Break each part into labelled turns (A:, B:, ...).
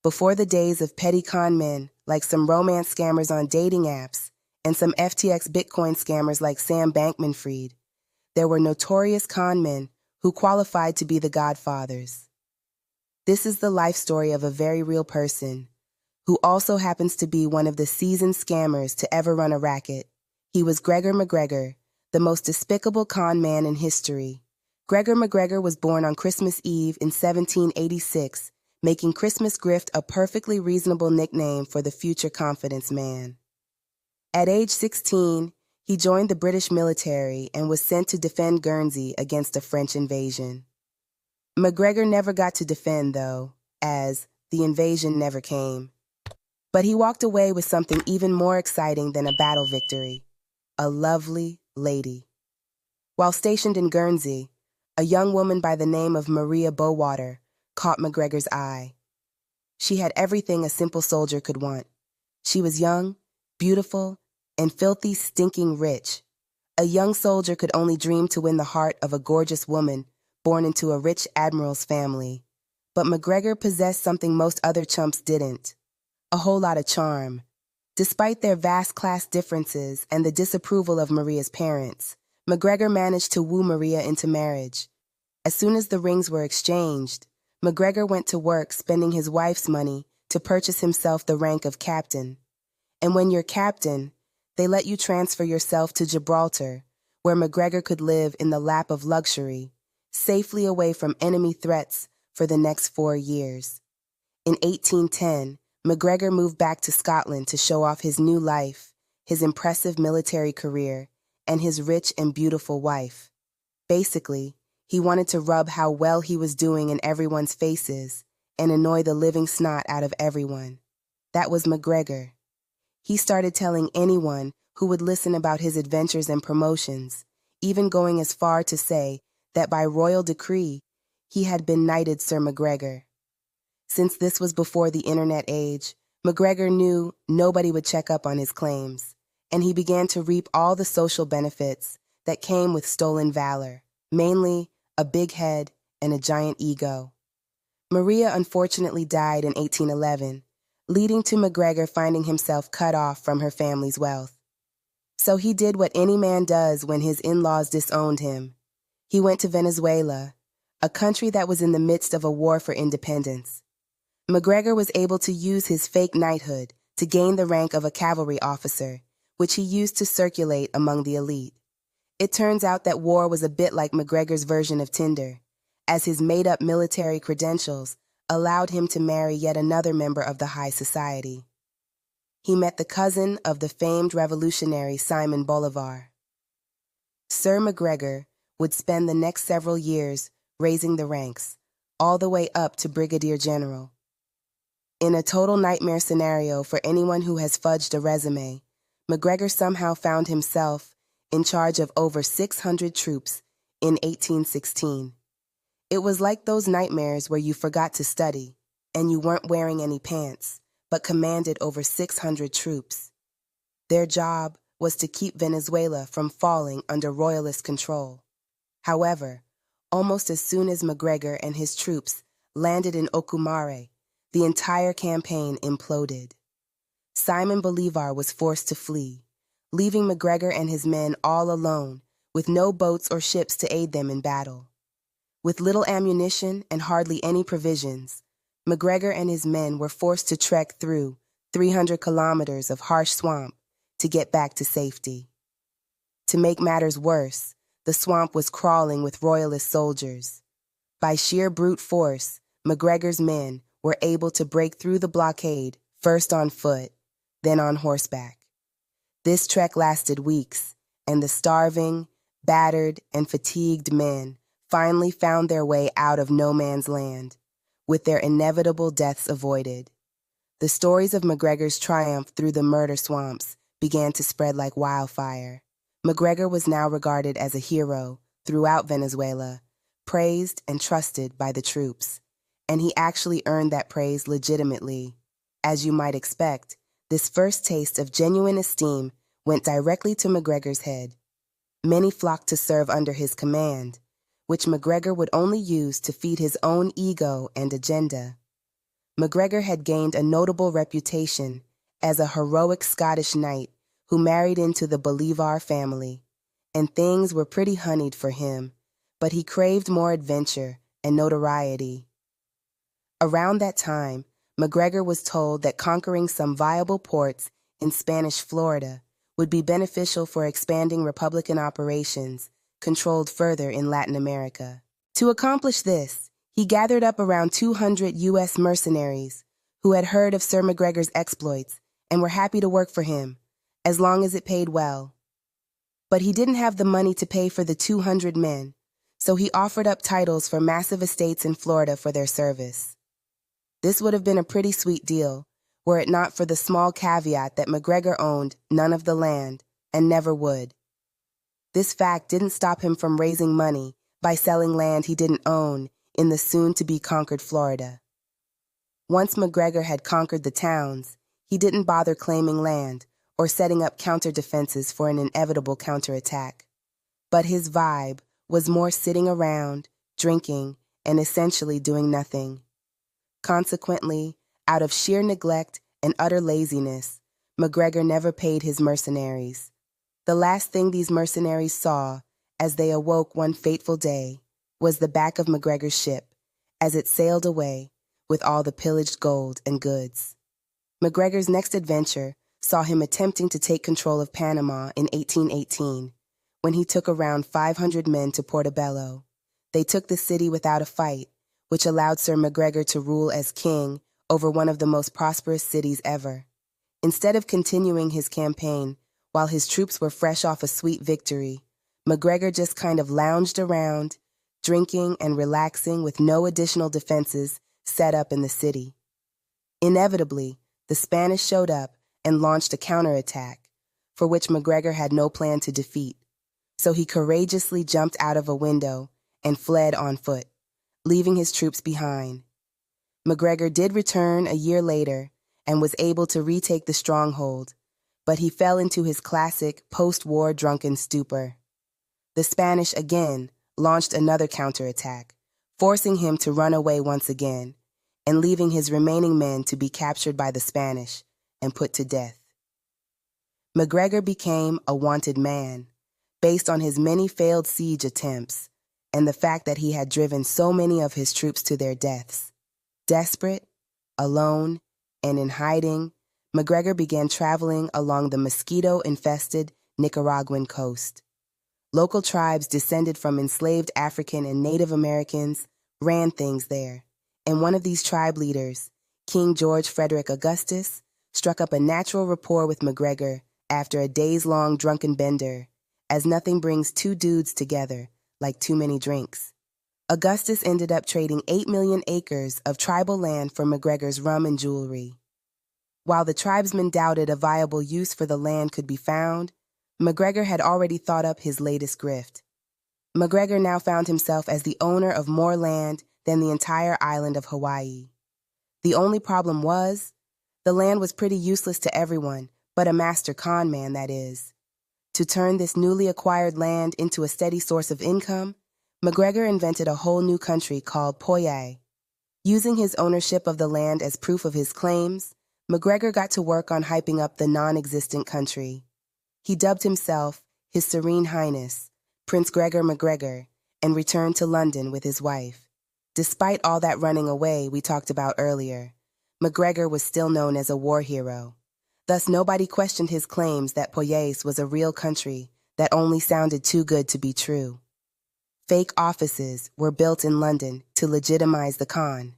A: Before the days of petty con men like some romance scammers on dating apps and some FTX Bitcoin scammers like Sam Bankmanfried, there were notorious con men who qualified to be the godfathers. This is the life story of a very real person who also happens to be one of the seasoned scammers to ever run a racket. He was Gregor MacGregor, the most despicable con man in history. Gregor MacGregor was born on Christmas Eve in 1786, making Christmas Grift a perfectly reasonable nickname for the future confidence man. At age 16, he joined the British military and was sent to defend Guernsey against a French invasion. MacGregor never got to defend, though, as the invasion never came. But he walked away with something even more exciting than a battle victory: a lovely lady. While stationed in Guernsey, a young woman by the name of Maria Bowater caught MacGregor's eye. She had everything a simple soldier could want. She was young, beautiful, and filthy, stinking rich. A young soldier could only dream to win the heart of a gorgeous woman born into a rich admiral's family. But MacGregor possessed something most other chumps didn't: a whole lot of charm. Despite their vast class differences and the disapproval of Maria's parents, MacGregor managed to woo Maria into marriage. As soon as the rings were exchanged, MacGregor went to work spending his wife's money to purchase himself the rank of captain. And when you're captain, they let you transfer yourself to Gibraltar, where MacGregor could live in the lap of luxury, safely away from enemy threats for the next 4 years. In 1810, MacGregor moved back to Scotland to show off his new life, his impressive military career, and his rich and beautiful wife. Basically, he wanted to rub how well he was doing in everyone's faces and annoy the living snot out of everyone. That was MacGregor. He started telling anyone who would listen about his adventures and promotions, even going as far to say that by royal decree, he had been knighted Sir MacGregor. Since this was before the internet age, MacGregor knew nobody would check up on his claims, and he began to reap all the social benefits that came with stolen valor, mainly a big head and a giant ego. Maria unfortunately died in 1811, leading to MacGregor finding himself cut off from her family's wealth. So he did what any man does when his in-laws disowned him. He went to Venezuela, a country that was in the midst of a war for independence. MacGregor was able to use his fake knighthood to gain the rank of a cavalry officer, which he used to circulate among the elite. It turns out that war was a bit like MacGregor's version of Tinder, as his made-up military credentials allowed him to marry yet another member of the high society. He met the cousin of the famed revolutionary Simon Bolivar. Sir MacGregor would spend the next several years raising the ranks, all the way up to brigadier general. In a total nightmare scenario for anyone who has fudged a resume, MacGregor somehow found himself in charge of over 600 troops in 1816. It was like those nightmares where you forgot to study and you weren't wearing any pants, but commanded over 600 troops. Their job was to keep Venezuela from falling under royalist control. However, almost as soon as MacGregor and his troops landed in Ocumare, the entire campaign imploded. Simon Bolivar was forced to flee, leaving MacGregor and his men all alone, with no boats or ships to aid them in battle. With little ammunition and hardly any provisions, MacGregor and his men were forced to trek through 300 kilometers of harsh swamp to get back to safety. To make matters worse, the swamp was crawling with royalist soldiers. By sheer brute force, MacGregor's men were able to break through the blockade, first on foot, then on horseback. This trek lasted weeks, and the starving, battered, and fatigued men finally found their way out of no man's land, with their inevitable deaths avoided. The stories of MacGregor's triumph through the murder swamps began to spread like wildfire. MacGregor was now regarded as a hero throughout Venezuela, praised and trusted by the troops. And he actually earned that praise legitimately. As you might expect, this first taste of genuine esteem went directly to MacGregor's head. Many flocked to serve under his command, which MacGregor would only use to feed his own ego and agenda. MacGregor had gained a notable reputation as a heroic Scottish knight who married into the Bolivar family, and things were pretty honeyed for him, but he craved more adventure and notoriety. Around that time, MacGregor was told that conquering some viable ports in Spanish Florida would be beneficial for expanding Republican operations controlled further in Latin America. To accomplish this, he gathered up around 200 U.S. mercenaries who had heard of Sir MacGregor's exploits and were happy to work for him, as long as it paid well. But he didn't have the money to pay for the 200 men, so he offered up titles for massive estates in Florida for their service. This would have been a pretty sweet deal, were it not for the small caveat that MacGregor owned none of the land and never would. This fact didn't stop him from raising money by selling land he didn't own in the soon-to-be-conquered Florida. Once MacGregor had conquered the towns, he didn't bother claiming land or setting up counter-defenses for an inevitable counterattack. But his vibe was more sitting around, drinking, and essentially doing nothing. Consequently, out of sheer neglect and utter laziness, MacGregor never paid his mercenaries. The last thing these mercenaries saw, as they awoke one fateful day, was the back of MacGregor's ship, as it sailed away with all the pillaged gold and goods. MacGregor's next adventure saw him attempting to take control of Panama in 1818, when he took around 500 men to Portobello. They took the city without a fight, which allowed Sir MacGregor to rule as king over one of the most prosperous cities ever. Instead of continuing his campaign while his troops were fresh off a sweet victory, MacGregor just kind of lounged around, drinking and relaxing with no additional defenses set up in the city. Inevitably, the Spanish showed up and launched a counterattack, for which MacGregor had no plan to defeat, so he courageously jumped out of a window and fled on foot, leaving his troops behind. MacGregor did return a year later and was able to retake the stronghold, but he fell into his classic post-war drunken stupor. The Spanish again launched another counterattack, forcing him to run away once again, and leaving his remaining men to be captured by the Spanish and put to death. MacGregor became a wanted man, based on his many failed siege attempts and the fact that he had driven so many of his troops to their deaths. Desperate, alone, and in hiding, MacGregor began traveling along the mosquito-infested Nicaraguan coast. Local tribes descended from enslaved African and Native Americans ran things there, and one of these tribe leaders, King George Frederick Augustus, struck up a natural rapport with MacGregor after a days-long drunken bender, as nothing brings two dudes together like too many drinks. Augustus ended up trading 8 million acres of tribal land for MacGregor's rum and jewelry. While the tribesmen doubted a viable use for the land could be found, MacGregor had already thought up his latest grift. MacGregor now found himself as the owner of more land than the entire island of Hawaii. The only problem was, the land was pretty useless to everyone, but a master con man, that is. To turn this newly acquired land into a steady source of income, MacGregor invented a whole new country called Poyais. Using his ownership of the land as proof of his claims, MacGregor got to work on hyping up the non-existent country. He dubbed himself His Serene Highness, Prince Gregor MacGregor, and returned to London with his wife. Despite all that running away we talked about earlier, MacGregor was still known as a war hero. Thus, nobody questioned his claims that Poyais was a real country that only sounded too good to be true. Fake offices were built in London to legitimize the con.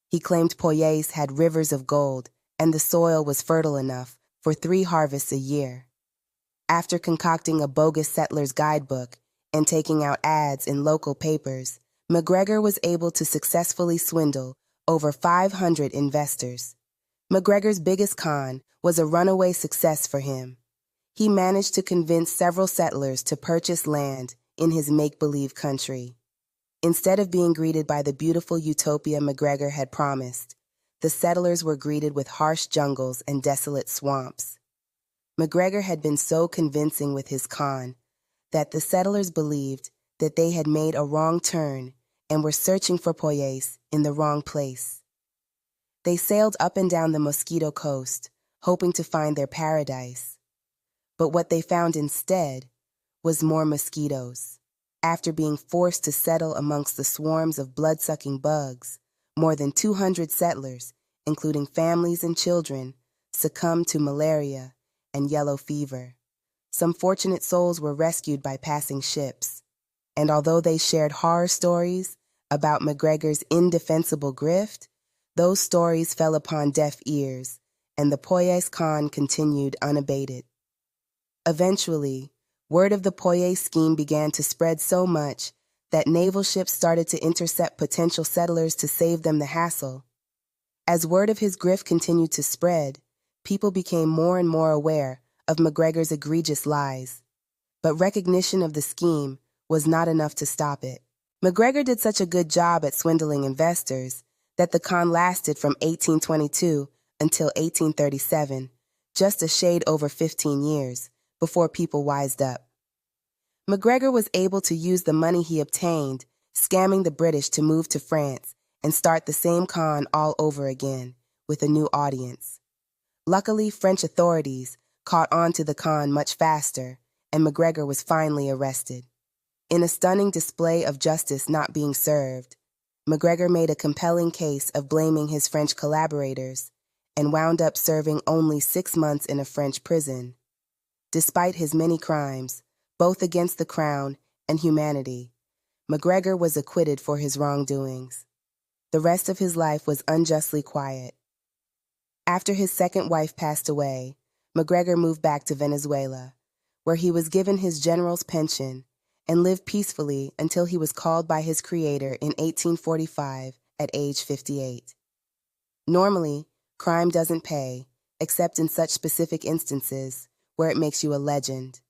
A: He claimed Poyais had rivers of gold and the soil was fertile enough for 3 harvests a year. After concocting a bogus settler's guidebook and taking out ads in local papers, MacGregor was able to successfully swindle over 500 investors. MacGregor's biggest con was a runaway success for him. He managed to convince several settlers to purchase land in his make-believe country. Instead of being greeted by the beautiful utopia MacGregor had promised, the settlers were greeted with harsh jungles and desolate swamps. MacGregor had been so convincing with his con that the settlers believed that they had made a wrong turn and were searching for Poyais in the wrong place. They sailed up and down the Mosquito Coast, hoping to find their paradise. But what they found instead was more mosquitoes. After being forced to settle amongst the swarms of blood-sucking bugs, more than 200 settlers, including families and children, succumbed to malaria and yellow fever. Some fortunate souls were rescued by passing ships, and although they shared horror stories about MacGregor's indefensible grift, those stories fell upon deaf ears, and the Poyais con continued unabated. Eventually, word of the Poyais scheme began to spread so much that naval ships started to intercept potential settlers to save them the hassle. As word of his grift continued to spread, people became more and more aware of MacGregor's egregious lies. But recognition of the scheme was not enough to stop it. MacGregor did such a good job at swindling investors that the con lasted from 1822 until 1837, just a shade over 15 years, before people wised up. MacGregor was able to use the money he obtained, scamming the British to move to France and start the same con all over again, with a new audience. Luckily, French authorities caught on to the con much faster, and MacGregor was finally arrested. In a stunning display of justice not being served, MacGregor made a compelling case of blaming his French collaborators and wound up serving only 6 months in a French prison. Despite his many crimes, both against the crown and humanity, MacGregor was acquitted for his wrongdoings. The rest of his life was unjustly quiet. After his second wife passed away, MacGregor moved back to Venezuela, where he was given his general's pension and lived peacefully until he was called by his creator in 1845 at age 58. Normally, crime doesn't pay, except in such specific instances where it makes you a legend.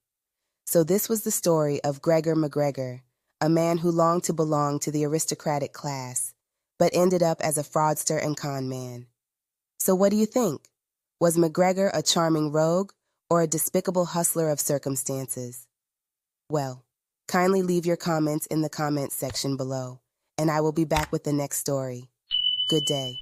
A: So this was the story of Gregor MacGregor, a man who longed to belong to the aristocratic class, but ended up as a fraudster and con man. So what do you think? Was MacGregor a charming rogue or a despicable hustler of circumstances? Well, kindly leave your comments in the comments section below, and I will be back with the next story. Good day.